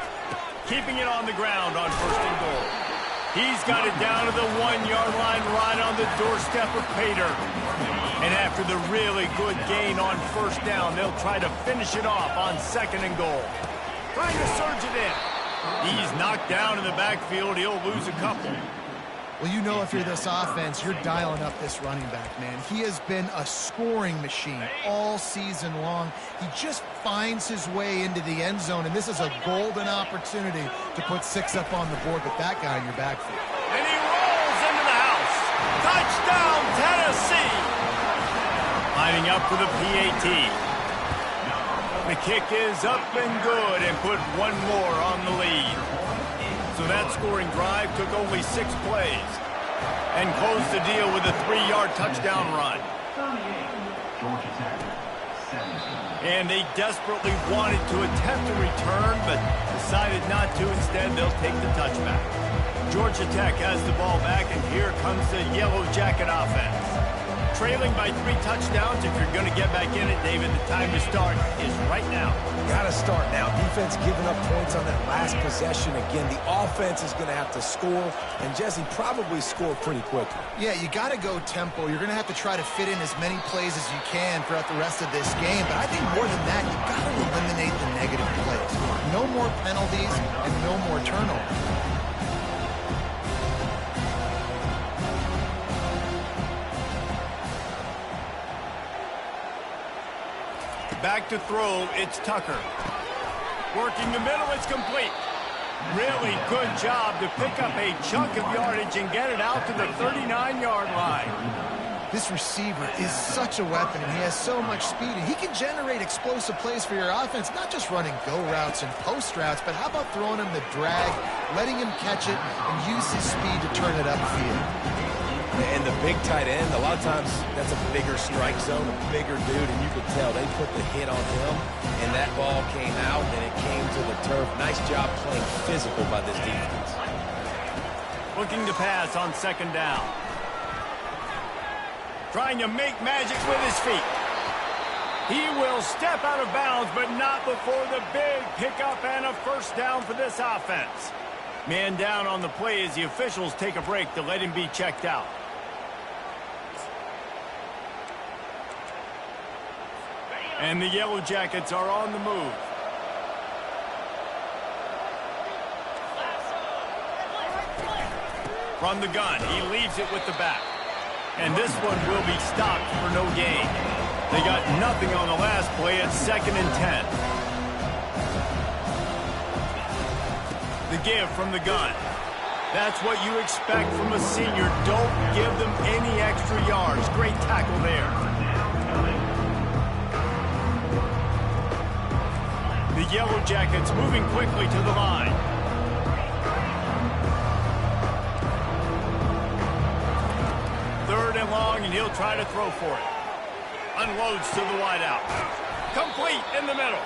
Keeping it on the ground on first and goal. He's got it down to the 1-yard line, right on the doorstep of Pater. And after the really good gain on first down, they'll try to finish it off on second and goal. Trying to surge it in. He's knocked down in the backfield. He'll lose a couple. Well, you know if you're this offense, you're dialing up this running back, man. He has been a scoring machine all season long. He just finds his way into the end zone, and this is a golden opportunity to put 6 up on the board with that guy in your backfield. And he rolls into the house. Touchdown, Tennessee! Lining up for the PAT. The kick is up and good, and put one more on the lead. So that scoring drive took only 6 plays and closed the deal with a 3-yard touchdown run. And they desperately wanted to attempt a return, but decided not to. Instead, they'll take the touchback. Georgia Tech has the ball back, and here comes the Yellow Jacket offense. Trailing by 3 touchdowns. If you're going to get back in it, David, the time to start is right now. Got to start now. Defense giving up points on that last possession. Again, the offense is going to have to score, and Jesse probably score pretty quickly. Yeah, you got to go tempo. You're going to have to try to fit in as many plays as you can throughout the rest of this game. But I think more than that, you got to eliminate the negative plays. No more penalties and no more turnovers. Back to throw, it's Tucker. Working the middle, it's complete. Really good job to pick up a chunk of yardage and get it out to the 39-yard line. This receiver is such a weapon, and he has so much speed, and he can generate explosive plays for your offense, not just running go routes and post routes, but how about throwing him the drag, letting him catch it, and use his speed to turn it upfield. And the big tight end, a lot of times that's a bigger strike zone, a bigger dude, and you could tell they put the hit on him, and that ball came out, and it came to the turf. Nice job playing physical by this defense. Looking to pass on second down. Trying to make magic with his feet. He will step out of bounds, but not before the big pickup and a first down for this offense. Man down on the play as the officials take a break to let him be checked out. And the Yellow Jackets are on the move. From the gun, he leaves it with the back. And this one will be stopped for no gain. They got nothing on the last play at 2nd and 10. The give from the gun. That's what you expect from a senior. Don't give them any extra yards. Great tackle there. The Yellow Jackets moving quickly to the line. Third and long, and he'll try to throw for it. Unloads to the wideout. Complete in the middle.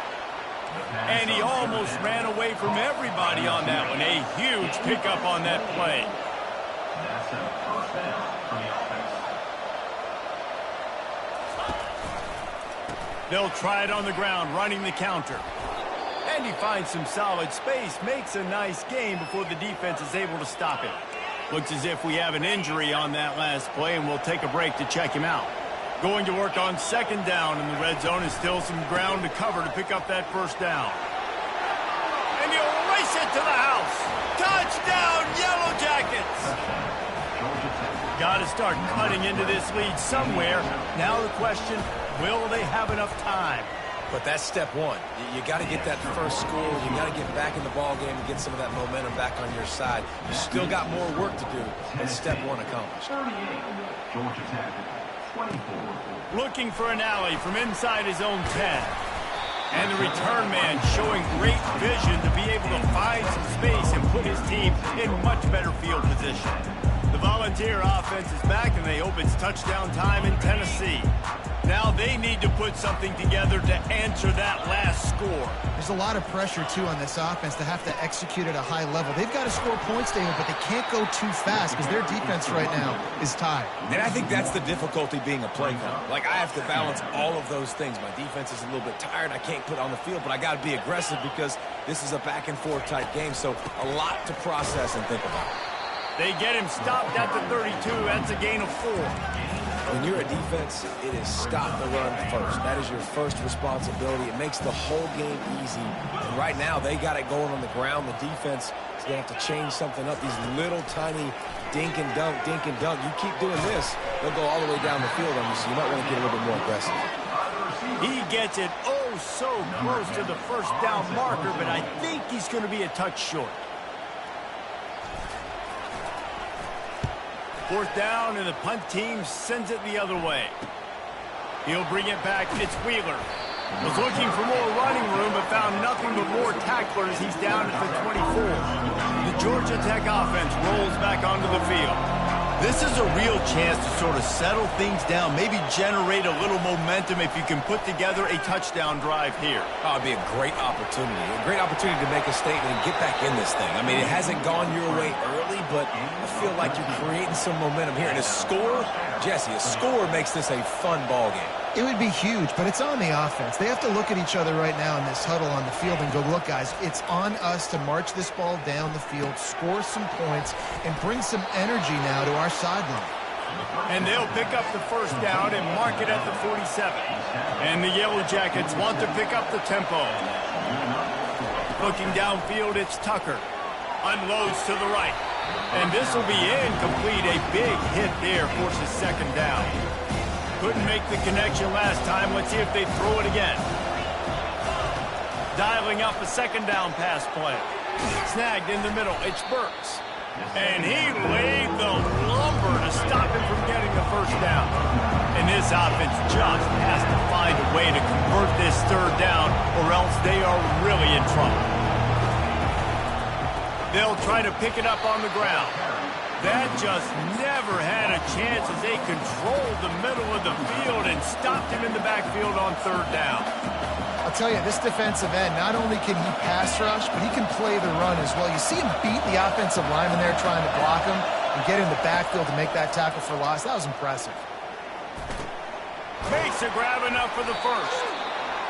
And he almost ran away from everybody on that one. A huge pickup on that play. They'll try it on the ground, running the counter. And And he finds some solid space, makes a nice gain before the defense is able to stop it. Looks as if we have an injury on that last play, and we'll take a break to check him out. Going to work on second down in the red zone, is still some ground to cover to pick up that first down. And he'll race it to the house. Touchdown, Yellow Jackets! Got to start cutting into this lead somewhere. Now the question, will they have enough time? But that's step one. You got to get that first score. You got to get back in the ball game and get some of that momentum back on your side. You still got more work to do, but step one accomplished. 38, Georgia Tech, 24. Looking for an alley from inside his own 10. And the return man showing great vision to be able to find some space and put his team in much better field position. The Volunteer offense is back, and they hope it's touchdown time in Tennessee. Now they need to put something together to answer that last score. There's a lot of pressure, too, on this offense to have to execute at a high level. They've got to score points, David, but they can't go too fast because their defense right now is tired. And I think that's the difficulty being a play caller. Like, I have to balance all of those things. My defense is a little bit tired. I can't put on the field, but I got to be aggressive because this is a back-and-forth type game, so a lot to process and think about. They get him stopped at the 32. That's a gain of 4. When you're a defense, it is stop the run first. That is your first responsibility. It makes the whole game easy. And right now, they got it going on the ground. The defense is going to have to change something up. These little tiny dink and dunk, dink and dunk. You keep doing this, they'll go all the way down the field on you, so you might want to get a little bit more aggressive. He gets it so close to the first down marker, but I think he's going to be a touch short. Fourth down, and the punt team sends it the other way. He'll bring it back. It's Wheeler. Was looking for more running room, but found nothing but more tacklers. He's down at the 24. The Georgia Tech offense rolls back onto the field. This is a real chance to sort of settle things down, maybe generate a little momentum if you can put together a touchdown drive here. Oh, it'd be a great opportunity to make a statement and get back in this thing. I mean, it hasn't gone your way early, but I feel like you're creating some momentum here. And a score, Jesse, a score makes this a fun ball game. It would be huge, but it's on the offense. They have to look at each other right now in this huddle on the field and go, look, guys, it's on us to march this ball down the field, score some points, and bring some energy now to our sideline. And they'll pick up the first down and mark it at the 47. And the Yellow Jackets want to pick up the tempo. Looking downfield, it's Tucker. Unloads to the right. And this will be incomplete. A big hit there forces second down. Couldn't make the connection last time. Let's see if they throw it again. Dialing up a second down pass play. Snagged in the middle. It's Burks. And he laid the lumber to stop him from getting the first down. And this offense just has to find a way to convert this third down, or else they are really in trouble. They'll try to pick it up on the ground. That just never had a chance as they controlled the middle of the field and stopped him in the backfield on third down. I'll tell you, this defensive end, not only can he pass rush, but he can play the run as well. You see him beat the offensive lineman there trying to block him and get in the backfield to make that tackle for loss. That was impressive. Makes a grab enough for the first.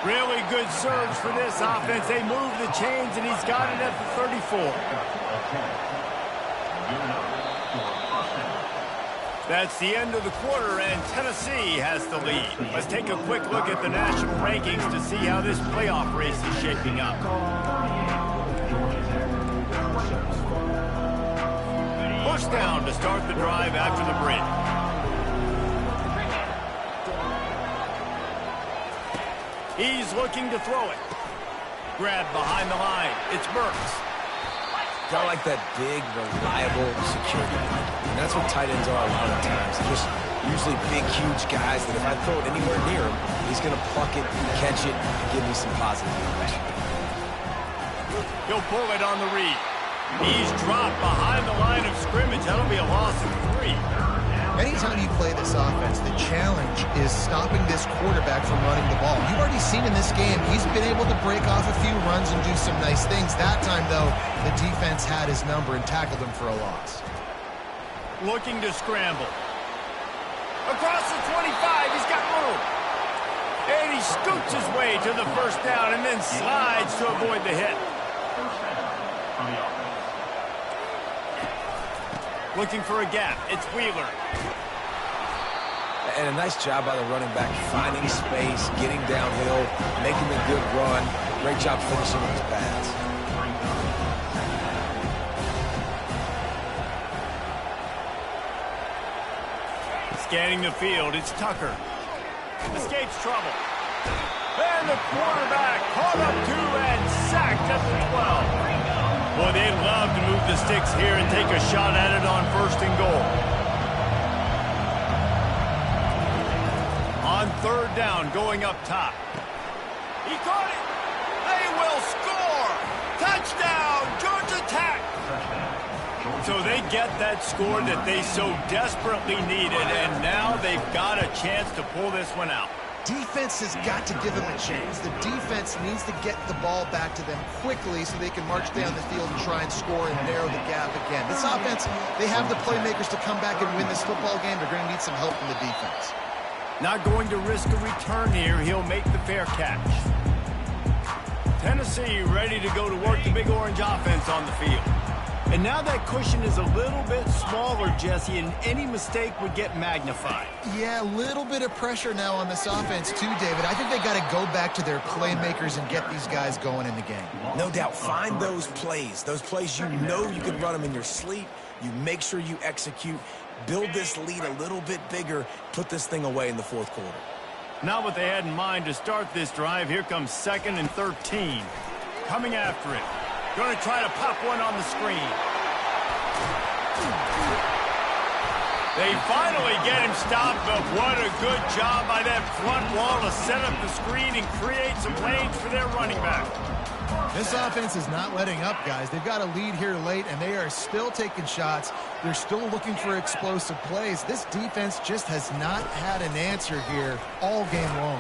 Really good surge for this offense. They move the chains, and he's got it at the 34. That's the end of the quarter, and Tennessee has the lead. Let's take a quick look at the national rankings to see how this playoff race is shaping up. First down to start the drive after the break. He's looking to throw it. Grab behind the line. It's Burks. Got like that big, reliable security blanket. And that's what tight ends are a lot of times. They're just usually big, huge guys that if I throw it anywhere near him, he's going to pluck it, catch it, and give me some positive impression. He'll pull it on the read. He's dropped behind the line of scrimmage. That'll be a loss of 3. Anytime you play this offense, the challenge is stopping this quarterback from running the ball. You've already seen in this game, he's been able to break off a few runs and do some nice things. That time, though, the defense had his number and tackled him for a loss. Looking to scramble. Across the 25, he's got room. And he scoots his way to the first down and then slides to avoid the hit. First down from the offense. Looking for a gap. It's Wheeler. And a nice job by the running back, finding space, getting downhill, making a good run. Great job finishing with his pads. Scanning the field, it's Tucker. Escapes trouble. And the quarterback caught up to and sacked at the 12. Boy, they'd love to move the sticks here and take a shot at it on 1st and goal. On 3rd down, going up top. He caught it. They will score. Touchdown, Georgia Tech. So they get that score that they so desperately needed, and now they've got a chance to pull this one out. Defense has got to give them a chance. The defense needs to get the ball back to them quickly so they can march down the field and try and score and narrow the gap again. This offense, they have the playmakers to come back and win this football game. They're going to need some help from the defense. Not going to risk a return here. He'll make the fair catch. Tennessee ready to go to work the Big Orange offense on the field. And now that cushion is a little bit smaller, Jesse, and any mistake would get magnified. Yeah, a little bit of pressure now on this offense too, David. I think they got to go back to their playmakers and get these guys going in the game. No doubt, find those plays you know you can run them in your sleep. You make sure you execute, build this lead a little bit bigger, put this thing away in the 4th quarter. Not what they had in mind to start this drive. Here comes 2nd and 13. Coming after it. Going to try to pop one on the screen. They finally get him stopped, but what a good job by that front wall to set up the screen and create some lanes for their running back. This offense is not letting up, guys. They've got a lead here late, and they are still taking shots. They're still looking for explosive plays. This defense just has not had an answer here all game long.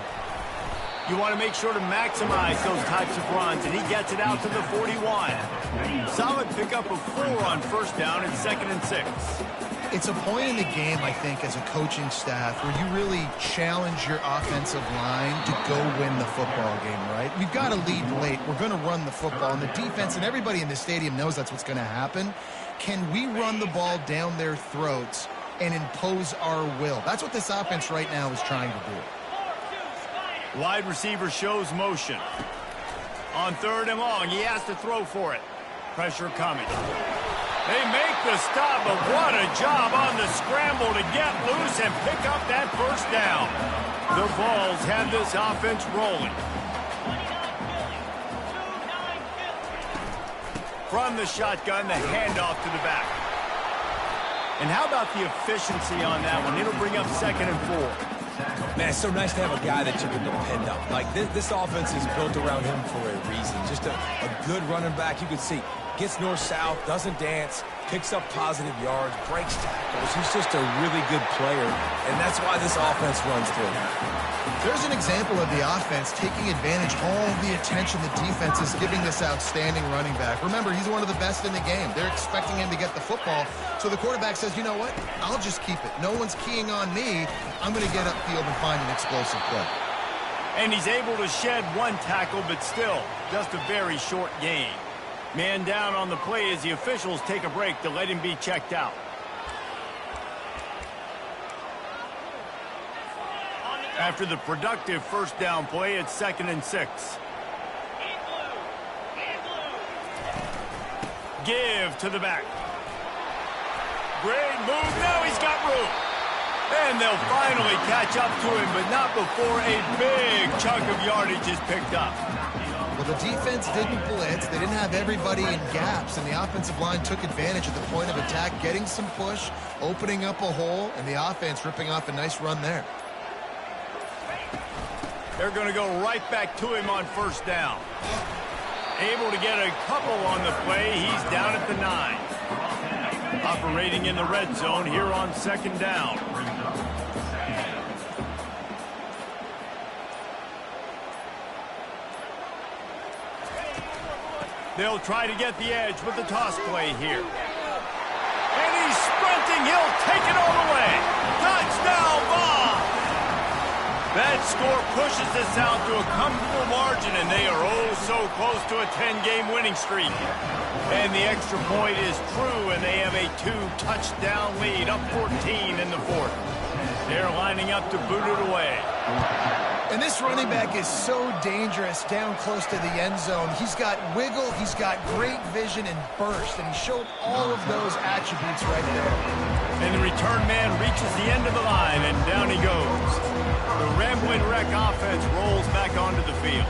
You want to make sure to maximize those types of runs, and he gets it out to the 41. Solid pickup of 4 on 1st down and 2nd and 6. It's a point in the game, I think, as a coaching staff where you really challenge your offensive line to go win the football game, right? We've got to lead late. We're going to run the football, and the defense and everybody in the stadium knows that's what's going to happen. Can we run the ball down their throats and impose our will? That's what this offense right now is trying to do. Wide receiver shows motion. On 3rd and long, he has to throw for it. Pressure coming. They make the stop, but what a job on the scramble to get loose and pick up that 1st down. The Vols have this offense rolling. From the shotgun, the handoff to the back. And how about the efficiency on that one? It'll bring up 2nd and 4. Man, it's so nice to have a guy that you can depend on. Like, this offense is built around him for a reason. Just a good running back. You can see, gets north-south, doesn't dance, picks up positive yards, breaks tackles. He's just a really good player, and that's why this offense runs through him. There's an example of the offense taking advantage of all the attention the defense is giving this outstanding running back. Remember, he's one of the best in the game. They're expecting him to get the football, so the quarterback says, you know what, I'll just keep it. No one's keying on me. I'm going to get upfield and find an explosive play. And he's able to shed 1 tackle, but still, just a very short gain. Man down on the play as the officials take a break to let him be checked out. After the productive 1st down play, it's 2nd and 6. Give to the back. Great move. Now he's got room. And they'll finally catch up to him, but not before a big chunk of yardage is picked up. Well, the defense didn't blitz. They didn't have everybody in gaps, and the offensive line took advantage of the point of attack, getting some push, opening up a hole, and the offense ripping off a nice run there. They're going to go right back to him on 1st down. Able to get a couple on the play. He's down at the 9. Operating in the red zone here on 2nd down. They'll try to get the edge with the toss play here. And he's sprinting. He'll take it all the way. Touchdown, Vols! That score pushes this out to a comfortable margin, and they are oh so close to a 10-game winning streak. And the extra point is true, and they have a 2-touchdown lead, up 14 in the fourth. They're lining up to boot it away. And this running back is so dangerous down close to the end zone. He's got wiggle, he's got great vision and burst, and he showed all of those attributes right there. And the return man reaches the end of the line, and down he goes. The Rambling Wreck offense rolls back onto the field.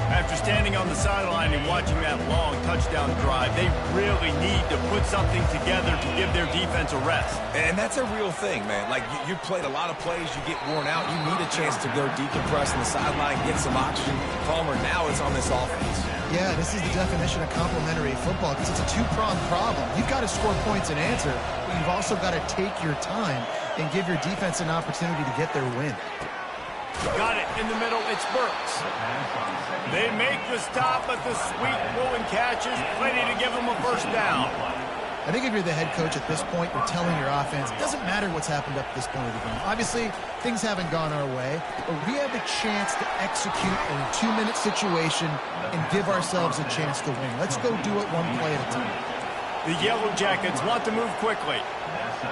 After standing on the sideline and watching that long touchdown drive, they really need to put something together to give their defense a rest. And that's a real thing, man. Like, you played a lot of plays, you get worn out, you need a chance to go decompress on the sideline, get some oxygen. Palmer, now it's on this offense. Yeah, this is the definition of complementary football because it's a two-pronged problem. You've got to score points and answer, but you've also got to take your time and give your defense an opportunity to get their win. Got it in the middle. It's Burks. They make the stop, but the sweet pulling catch is plenty to give them a first down. I think if you're the head coach at this point, you're telling your offense, it doesn't matter what's happened up to this point of the game. Obviously, things haven't gone our way, but we have a chance to execute in a 2-minute situation and give ourselves a chance to win. Let's go do it one play at a time. The Yellow Jackets want to move quickly.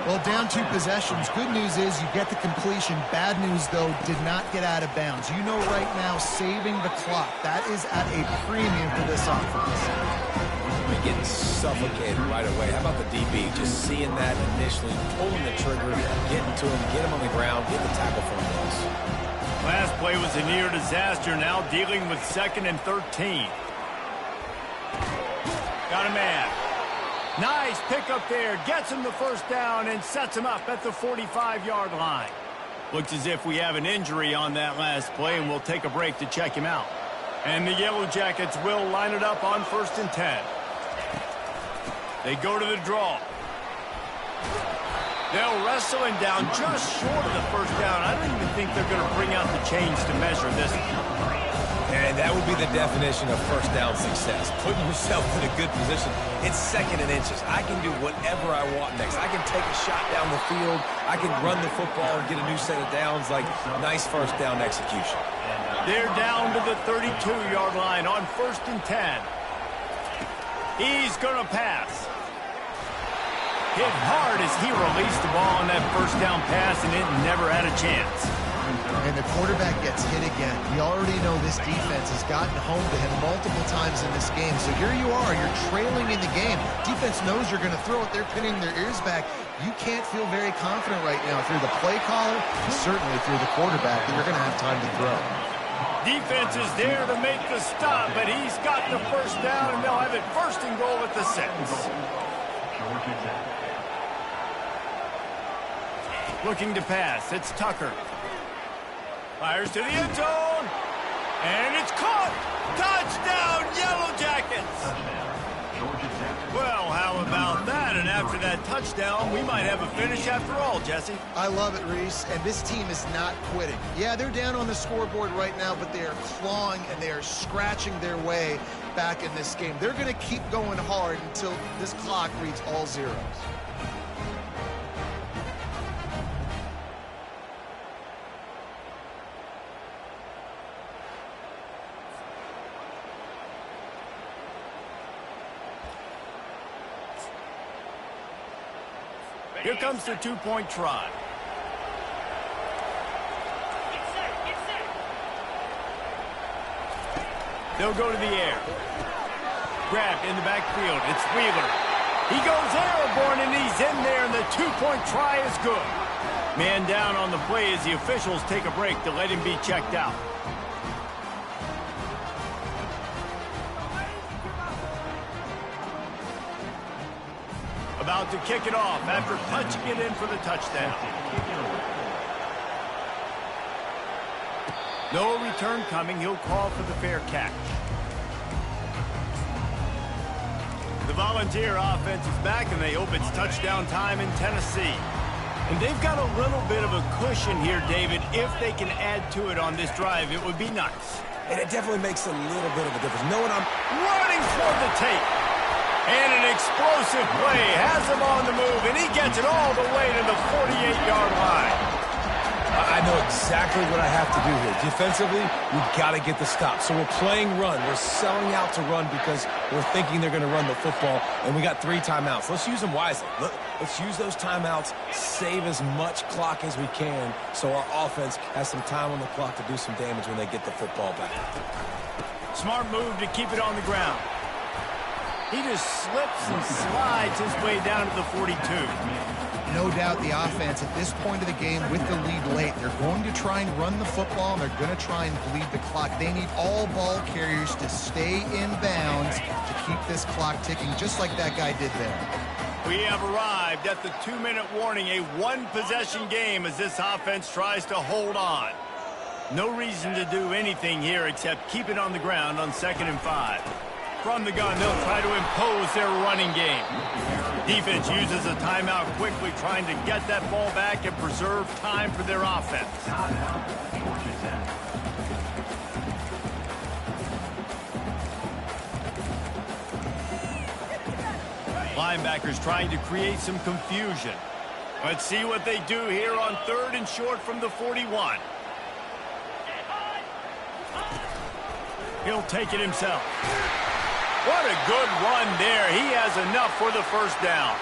Well, down 2 possessions. Good news is you get the completion. Bad news, though, did not get out of bounds. You know right now, saving the clock. That is at a premium for this offense. You're getting suffocated right away. How about the DB? Just seeing that initially, pulling the trigger, getting to him, get him on the ground, get the tackle for him. Last play was a near disaster. Now dealing with 2nd and 13. Got a man. Nice pickup there. Gets him the first down and sets him up at the 45-yard line. Looks as if we have an injury on that last play, and we'll take a break to check him out. And the Yellow Jackets will line it up on 1st and 10. They go to the draw. They'll wrestle him down just short of the first down. I don't even think they're going to bring out the chains to measure this. And that would be the definition of first down success. Putting yourself in a good position. It's 2nd and inches. I can do whatever I want next. I can take a shot down the field. I can run the football and get a new set of downs. Like, nice first down execution. They're down to the 32-yard line on 1st and 10. He's going to pass. Hit hard as he released the ball on that first down pass, and it never had a chance. And the quarterback gets hit again. You already know this defense has gotten home to him multiple times in this game. So here you are, you're trailing in the game. Defense knows you're going to throw it. They're pinning their ears back. You can't feel very confident right now through the play caller, certainly through the quarterback, that you're going to have time to throw. Defense is there to make the stop, but he's got the first down, and they'll have it 1st and goal at the 6. Looking to pass. It's Tucker. Fires to the end zone. And it's caught. Touchdown, Yellow Jackets. Well, how about that? And after that touchdown, we might have a finish after all, Jesse. I love it, Reese. And this team is not quitting. Yeah, they're down on the scoreboard right now, but they are clawing and they are scratching their way back in this game. They're going to keep going hard until this clock reads all zeros. Here comes the 2-point try. They'll go to the air. Grabbed in the backfield. It's Wheeler. He goes airborne, and he's in there, and the 2-point try is good. Man down on the play as the officials take a break to let him be checked out. About to kick it off after punching it in for the touchdown. No return coming. He'll call for the fair catch. The Volunteer offense is back, and they hope it's touchdown time in Tennessee. And they've got a little bit of a cushion here, David. If they can add to it on this drive, it would be nice. And it definitely makes a little bit of a difference. Knowing I'm running for the tape. And an explosive play has him on the move, and he gets it all the way to the 48-yard line. I I know exactly what I have to do here. Defensively, we've got to get the stop. So we're playing run. We're selling out to run because we're thinking they're going to run the football, and we got 3 timeouts. Let's use them wisely. Let's use those timeouts, save as much clock as we can so our offense has some time on the clock to do some damage when they get the football back. Smart move to keep it on the ground. He just slips and slides his way down to the 42. No doubt the offense at this point of the game with the lead late, they're going to try and run the football, and they're going to try and bleed the clock. They need all ball carriers to stay in bounds to keep this clock ticking, just like that guy did there. We have arrived at the 2-minute warning, a one-possession game as this offense tries to hold on. No reason to do anything here except keep it on the ground on 2nd and 5. From the gun, they'll try to impose their running game. Defense uses a timeout quickly, trying to get that ball back and preserve time for their offense. Linebackers trying to create some confusion. Let's see what they do here on 3rd and short from the 41. He'll take it himself. What a good run there. He has enough for the first down.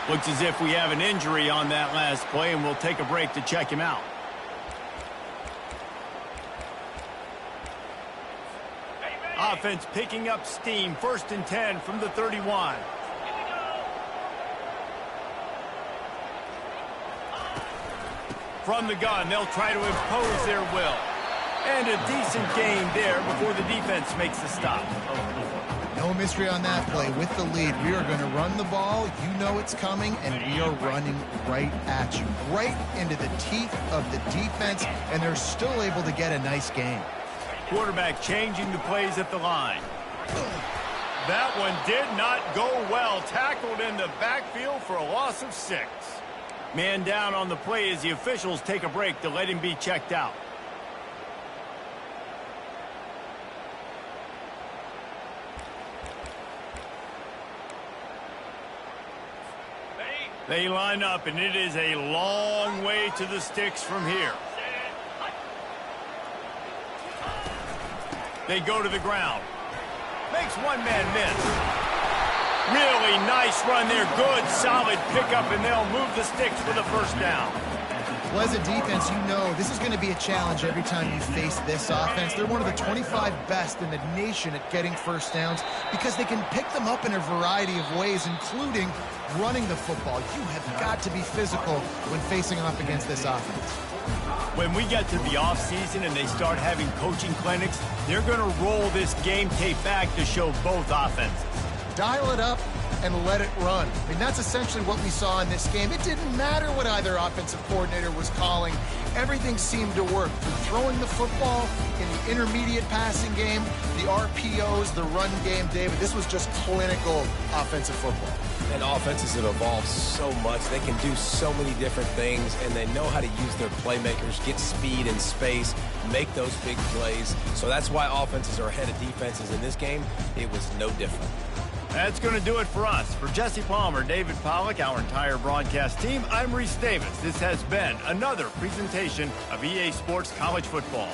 Looks as if we have an injury on that last play, and we'll take a break to check him out. Offense picking up steam. 1st and 10 from the 31. From the gun, they'll try to impose their will. And a decent gain there before the defense makes the stop. No mystery on that play. With the lead, we are going to run the ball. You know it's coming, and we are running right at you, right into the teeth of the defense, and they're still able to get a nice gain. Quarterback changing the plays at the line. That one did not go well. Tackled in the backfield for a loss of 6. Man down on the play as the officials take a break to let him be checked out. They line up, and it is a long way to the sticks from here. They go to the ground. Makes one man miss. Really nice run there. Good, solid pickup, and they'll move the sticks for the first down. Well, as a defense, you know this is going to be a challenge every time you face this offense. They're one of the 25 best in the nation at getting first downs because they can pick them up in a variety of ways, including running the football. You have got to be physical when facing off against this offense. When we get to the offseason and they start having coaching clinics, they're going to roll this game tape back to show both offenses. Dial it up and let it run. I mean, that's essentially what we saw in this game. It didn't matter what either offensive coordinator was calling. Everything seemed to work. Through throwing the football in the intermediate passing game, the RPOs, the run game, David, this was just clinical offensive football. And offenses have evolved so much. They can do so many different things, and they know how to use their playmakers, get speed and space, make those big plays. So that's why offenses are ahead of defenses in this game. It was no different. That's going to do it for us. For Jesse Palmer, David Pollack, our entire broadcast team, I'm Reese Davis. This has been another presentation of EA Sports College Football.